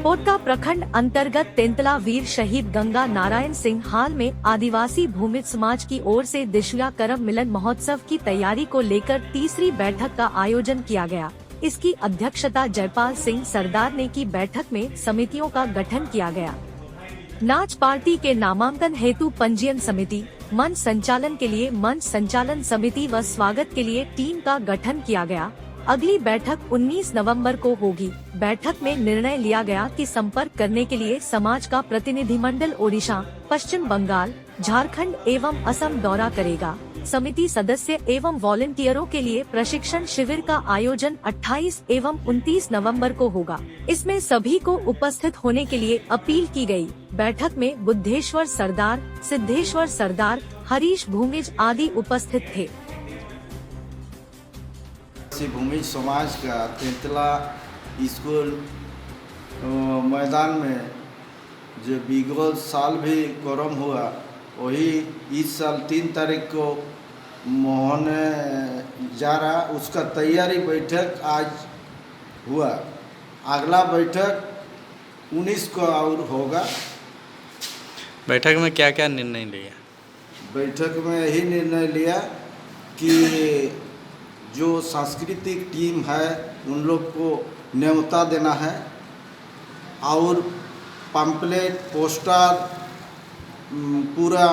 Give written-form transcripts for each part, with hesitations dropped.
पोटका प्रखंड अंतर्गत तेंतला वीर शहीद गंगा नारायण सिंह हाल में आदिवासी भूमिज समाज की ओर से दिशुया करम मिलन महोत्सव की तैयारी को लेकर तीसरी बैठक का आयोजन किया गया। इसकी अध्यक्षता जयपाल सिंह सरदार ने की। बैठक में समितियों का गठन किया गया। नाच पार्टी के नामांकन हेतु पंजीयन समिति, मंच संचालन के लिए मंच संचालन समिति व स्वागत के लिए टीम का गठन किया गया। अगली बैठक 19 नवंबर को होगी। बैठक में निर्णय लिया गया कि संपर्क करने के लिए समाज का प्रतिनिधिमंडल ओडिशा, पश्चिम बंगाल, झारखंड एवं असम दौरा करेगा। समिति सदस्य एवं वॉलंटियरों के लिए प्रशिक्षण शिविर का आयोजन 28 एवं 29 नवंबर को होगा। इसमें सभी को उपस्थित होने के लिए अपील की गई। बैठक में बुद्धेश्वर सरदार, सिद्धेश्वर सरदार, हरीश भूमिज आदि उपस्थित थे। भूमिज समाज का तेंतला स्कूल मैदान में जो विगत साल भी कोरम हुआ, वही इस साल 3 तारीख को होने जा रहा। उसका तैयारी बैठक आज हुआ। अगला बैठक 19 को और होगा। बैठक में क्या क्या निर्णय लिया? बैठक में यही निर्णय लिया कि जो सांस्कृतिक टीम है उन लोग को न्योता देना है और पम्पलेट, पोस्टर पूरा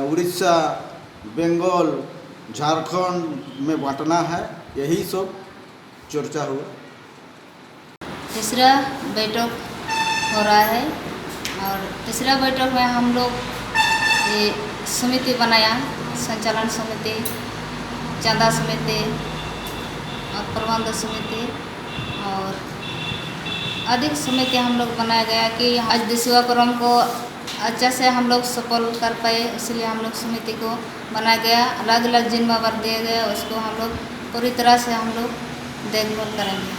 उड़ीसा, बंगाल, झारखंड में बांटना है। यही सब चर्चा हुआ। तीसरा बैठक हो रहा है और तीसरा बैठक में हम लोग ये समिति बनाया, संचालन समिति, चंदा समिति और प्रबंध समिति और अधिक समिति हम लोग बनाया गया कि आज दिशुआ करम को अच्छा से हम लोग सफल कर पाए, इसलिए हम लोग समिति को बनाया गया। अलग अलग जिम्मेवार दिया गया, उसको हम लोग पूरी तरह से हम लोग देखभाल करेंगे।